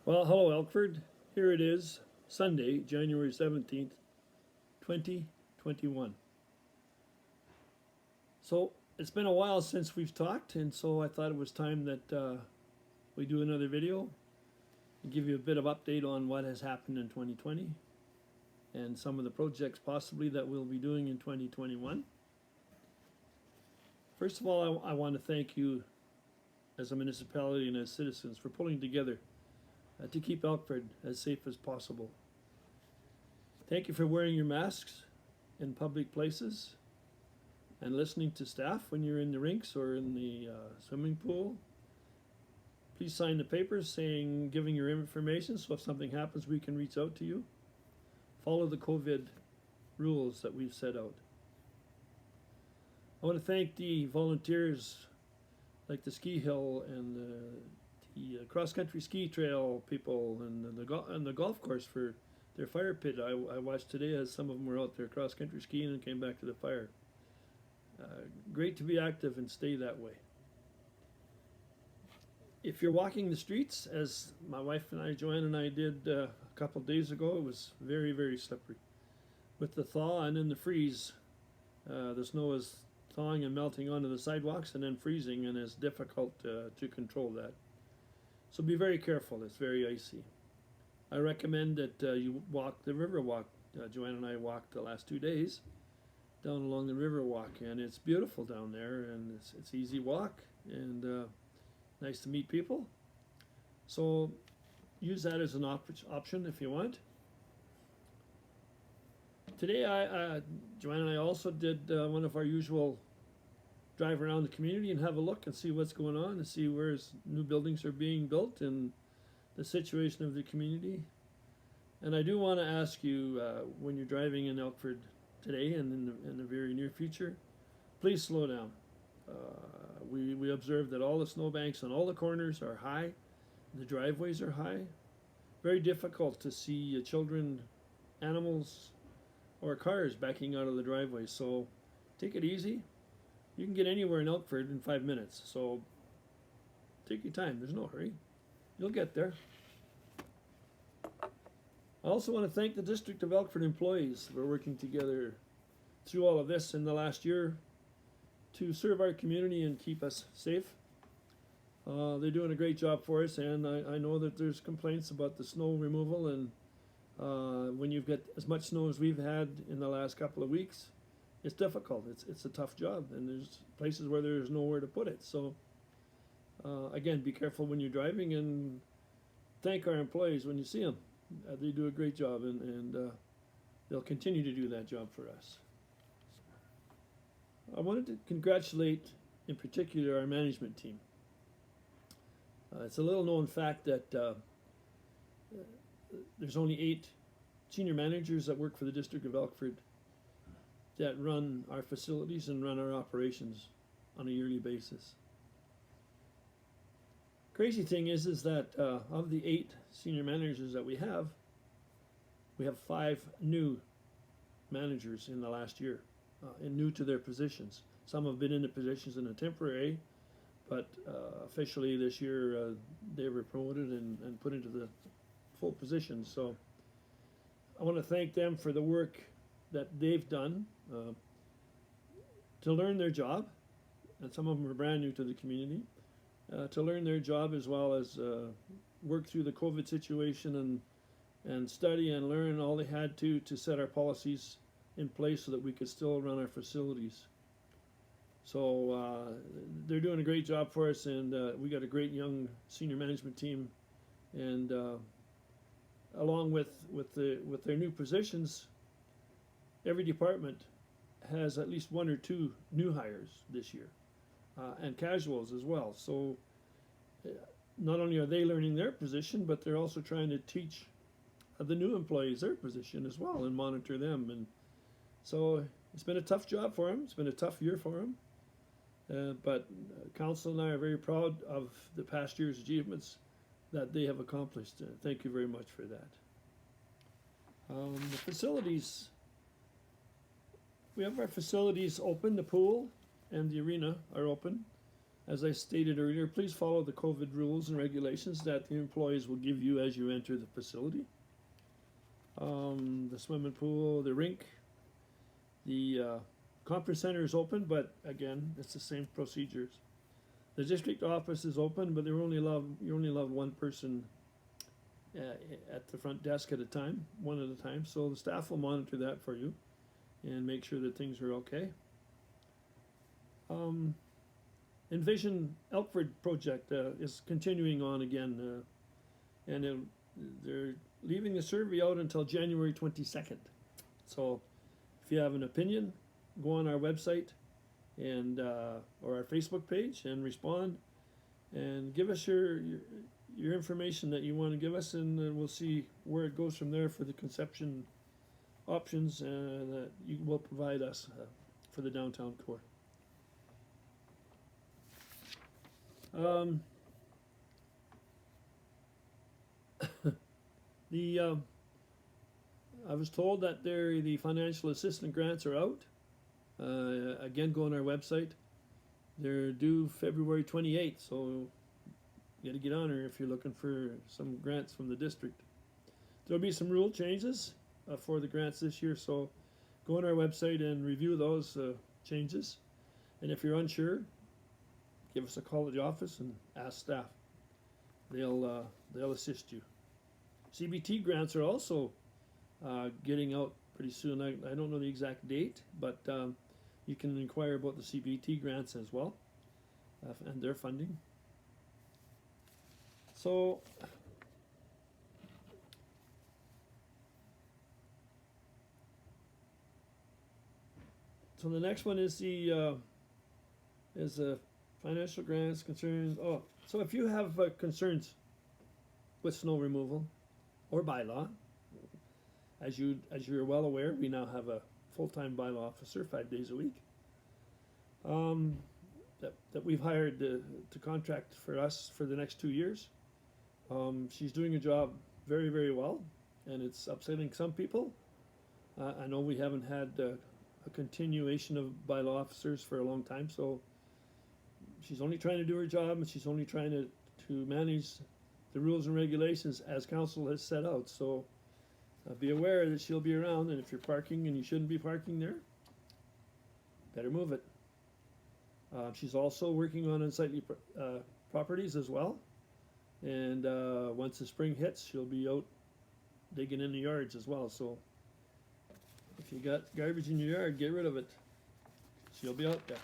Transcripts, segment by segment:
Well, hello, Elkford. Here it is, Sunday, January 17th, 2021. So, it's been a while since we've talked, and so I thought it was time that we do another video and give you a bit of update on what has happened in 2020 and some of the projects possibly that we'll be doing in 2021. First of all, I want to thank you as a municipality and as citizens for pulling together to keep Elkford as safe as possible. Thank you for wearing your masks in public places and listening to staff when you're in the rinks or in the swimming pool. Please sign the papers saying, giving your information, so if something happens we can reach out to you. Follow the COVID rules that we've set out. I want to thank the volunteers like the ski hill and the cross-country ski trail people and the golf course for their fire pit. I watched today as some of them were out there cross-country skiing and came back to the fire. Great to be active and stay that way. If you're walking the streets, as my wife and I, Joanne and I, did a couple of days ago, it was very, very slippery. With the thaw and then the freeze, the snow is thawing and melting onto the sidewalks and then freezing, and it's difficult to control that. So be very careful, it's very icy. I recommend that you walk the river walk. Joanne and I walked the last 2 days down along the river walk, and it's beautiful down there, and it's easy walk, and nice to meet people. So use that as an option if you want. Today, Joanne and I also did one of our usual drive around the community and have a look and see what's going on and see where new buildings are being built and the situation of the community. And I do want to ask you, when you're driving in Elkford today and in the very near future, please slow down. We observed that all the snowbanks on all the corners are high, the driveways are high. Very difficult to see children, animals, or cars backing out of the driveway. So take it easy. You can get anywhere in Elkford in 5 minutes, so take your time. There's no hurry. You'll get there. I also want to thank the District of Elkford employees for working together through all of this in the last year to serve our community and keep us safe. They're doing a great job for us, and I know that there's complaints about the snow removal, and when you've got as much snow as we've had in the last couple of weeks, it's difficult. It's a tough job, and there's places where there's nowhere to put it. So again, be careful when you're driving, and thank our employees when you see them. They do a great job, and they'll continue to do that job for us. I wanted to congratulate, in particular, our management team. It's a little known fact that there's only 8 senior managers that work for the District of Elkford that run our facilities and run our operations on a yearly basis. Crazy thing is that of the 8 senior managers that we have 5 new managers in the last year, and new to their positions. Some have been in the positions in a temporary, but officially this year they were promoted and put into the full positions. So I want to thank them for the work that they've done to learn their job, and some of them are brand new to the community, to learn their job as well as work through the COVID situation and study and learn all they had to set our policies in place so that we could still run our facilities. So they're doing a great job for us, and we got a great young senior management team, and along with their new positions, every department has at least 1 or 2 new hires this year, and casuals as well. So not only are they learning their position, but they're also trying to teach the new employees their position as well and monitor them. And so it's been a tough job for them. It's been a tough year for them. But Council and I are very proud of the past year's achievements that they have accomplished. Thank you very much for that. The facilities, we have our facilities open. The pool and the arena are open. As I stated earlier, please follow the COVID rules and regulations that the employees will give you as you enter the facility. The swimming pool, the rink, the conference center is open, but again, it's the same procedures. The district office is open, but you only allow one person at the front desk at a time, one at a time. So the staff will monitor that for you and make sure that things are okay. Envision Elkford project is continuing on again, and they're leaving the survey out until January 22nd. So if you have an opinion, go on our website and or our Facebook page and respond and give us your information that you want to give us, and we'll see where it goes from there for the conception options that you will provide us for the downtown core. I was told that the financial assistance grants are out. Again, go on our website. They're due February 28th, so you got to get on her if you're looking for some grants from the district. There'll be some rule changes for the grants this year, so go on our website and review those changes. And if you're unsure, give us a call at the office and ask staff. They'll assist you. CBT grants are also getting out pretty soon. I don't know the exact date, but you can inquire about the CBT grants as well and their funding. So the next one is the financial grants concerns. Oh, so if you have concerns with snow removal or bylaw, as you're well aware, we now have a full-time bylaw officer 5 days a week that we've hired to contract for us for the next 2 years. She's doing a job very, very well, and it's upsetting some people. I know we haven't had a continuation of bylaw officers for a long time, so she's only trying to do her job, and she's only trying to manage the rules and regulations as council has set out. So be aware that she'll be around, and if you're parking and you shouldn't be parking there, better move it. She's also working on unsightly properties as well, and once the spring hits, she'll be out digging in the yards as well. So if you got garbage in your yard, get rid of it. She'll be out there.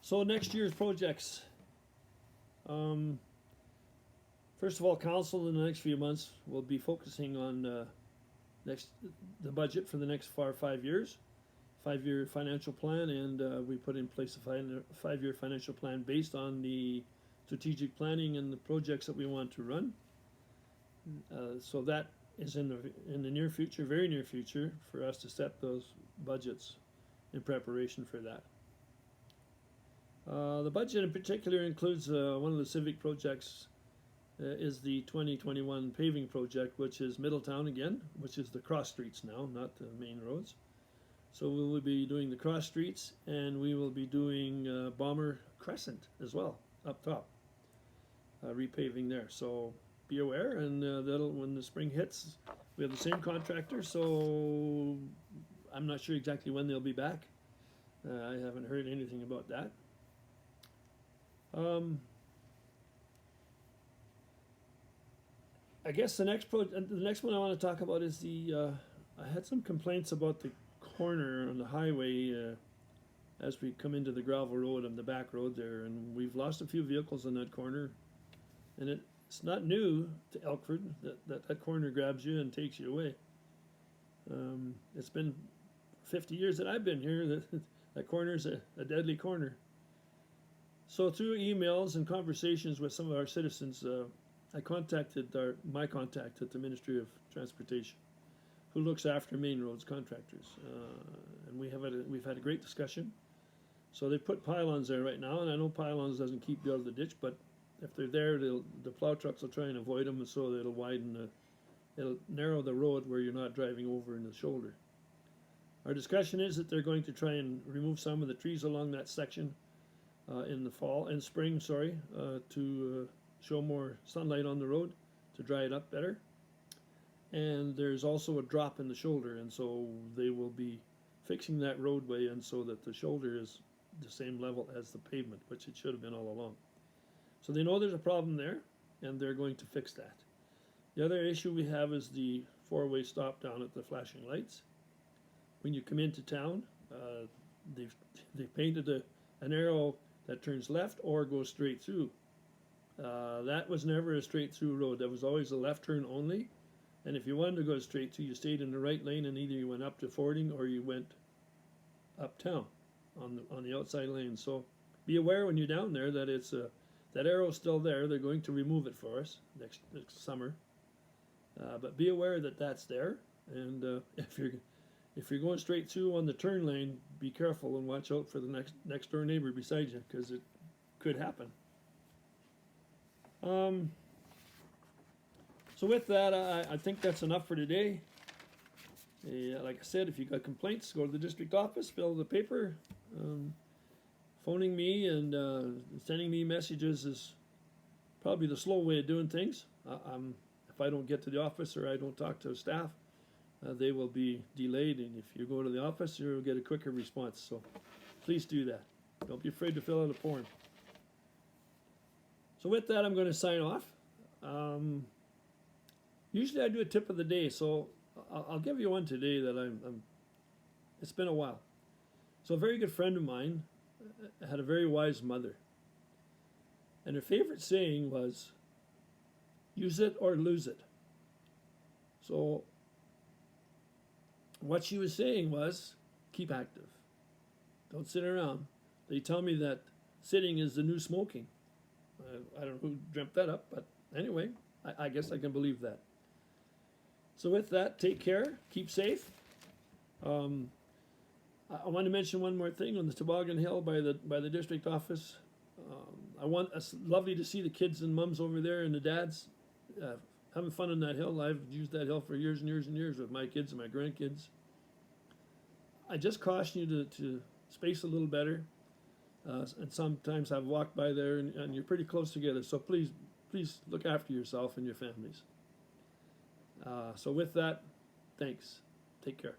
So next year's projects. First of all, council in the next few months will be focusing on the budget for the next 5 years, 5-year financial plan, and we put in place a 5-year financial plan based on the strategic planning and the projects that we want to run. So that is in the near future, very near future, for us to set those budgets in preparation for that. The budget in particular includes one of the civic projects is the 2021 paving project, which is Middletown again, which is the cross streets now, not the main roads. So we will be doing the cross streets, and we will be doing Bomber Crescent as well, up top, repaving there. So be aware, and that'll, when the spring hits, we have the same contractor, so I'm not sure exactly when they'll be back. I haven't heard anything about that. I guess the next one I want to talk about is I had some complaints about the corner on the highway as we come into the gravel road and the back road there, and we've lost a few vehicles on that corner, and it's not new to Elkford that corner grabs you and takes you away. It's been 50 years that I've been here that corner's a deadly corner. So through emails and conversations with some of our citizens, I contacted my contact at the Ministry of Transportation, who looks after main roads contractors, and we've had a great discussion. So they put pylons there right now, and I know pylons doesn't keep you out of the ditch, but if they're there, the plow trucks will try and avoid them, and so it'll narrow the road where you're not driving over in the shoulder. Our discussion is that they're going to try and remove some of the trees along that section in the fall and spring, to show more sunlight on the road, to dry it up better. And there's also a drop in the shoulder, and so they will be fixing that roadway, and so that the shoulder is the same level as the pavement, which it should have been all along. So they know there's a problem there, and they're going to fix that. The other issue we have is the four-way stop down at the flashing lights. When you come into town, they've painted an arrow that turns left or goes straight through. That was never a straight through road. That was always a left turn only. And if you wanted to go straight through, you stayed in the right lane, and either you went up to Fording or you went uptown on the outside lane. So be aware when you're down there that it's that arrow's still there. They're going to remove it for us next summer. But be aware that that's there. And if you're going straight through on the turn lane, be careful and watch out for the next door neighbor beside you, because it could happen. So with that, I think that's enough for today. Like I said, if you got complaints, go to the district office, fill the paper. Phoning me and sending me messages is probably the slow way of doing things. If I don't get to the office or I don't talk to staff, they will be delayed. And if you go to the office, you'll get a quicker response. So please do that. Don't be afraid to fill out a form. So with that, I'm going to sign off. Usually I do a tip of the day, so I'll give you one today that it's been a while. So a very good friend of mine had a very wise mother. And her favorite saying was, use it or lose it. So what she was saying was, keep active. Don't sit around. They tell me that sitting is the new smoking. I don't know who dreamt that up, but anyway, I guess I can believe that. So with that, take care, keep safe. I want to mention one more thing on the Toboggan Hill by the district office. It's lovely to see the kids and mums over there and the dads having fun on that hill. I've used that hill for years and years and years with my kids and my grandkids. I just caution you to space a little better. And sometimes I've walked by there and you're pretty close together. So please look after yourself and your families. So with that, thanks. Take care.